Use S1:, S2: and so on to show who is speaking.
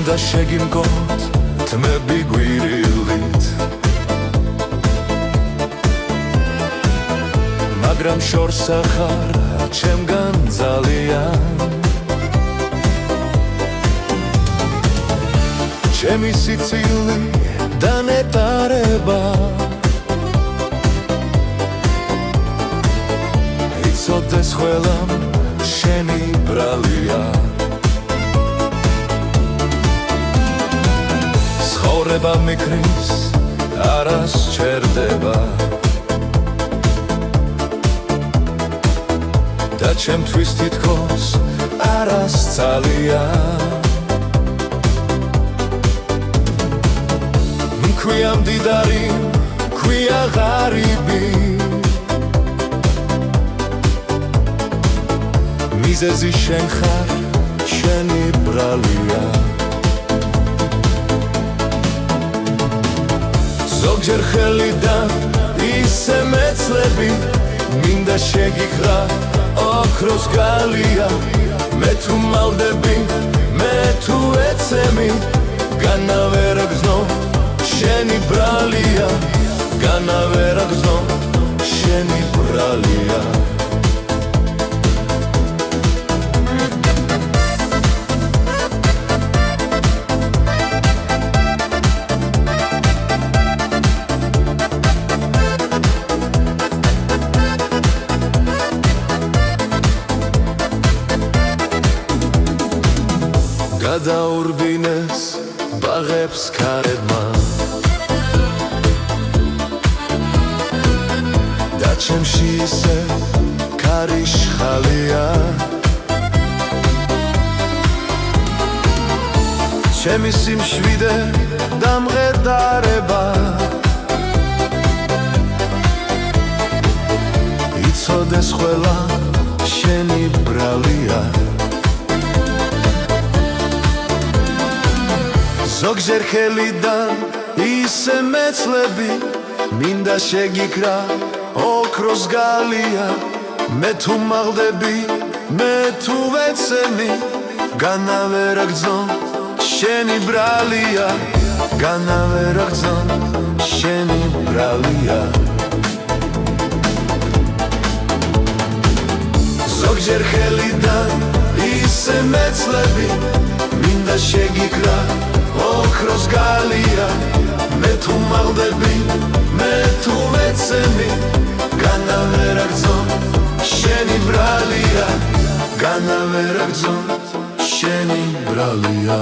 S1: მინდა შეგიმგოთ თმები გვირილით მაგრამ შორს ახარ ჩემგან ძალიან ჩემი სიცილი დანეტარება იცოდეს ყველამ შენი ბრალია ცხოვრება მიქრის არას ჩერდება და ჩემთვის თითქოს არას ძალია მქვია მდიდარი მქვია ღარიბი მიზეზი შენ ხარ შენი ბრალია ზოგჯერ ხელიდან ისე მეცლები მინდა შეგიხრა ოქროს გალია მე თუ მალდები მე თუ ეცემი განავერაგზნო შენი ბრალია განავერაგზნო შენი ბრალია გადაურბინეს ბაღებს ქარებმა და ჩემში ისე ქარიშხალია ჩემი სიმშვიდე დამღედარება იცოდეს ყველა შენი ბრალია ზოგჯერ ხელიდან ისე მეცლები მინდა შეგიხრა ოქროს გალია მე თუ მაღდები მე თუ ვეცემი განავერაგზნო შენი ბრალია განავერაგზნო შენი ბრალია ზოგჯერ ხელიდან ისე მეცლები მინდა შეგიხრა ოქროს გალია მე თუ მაღდები მე თუ ვეცემი განავერაგზნო შენი ბრალია განავერაგზნო შენი ბრალია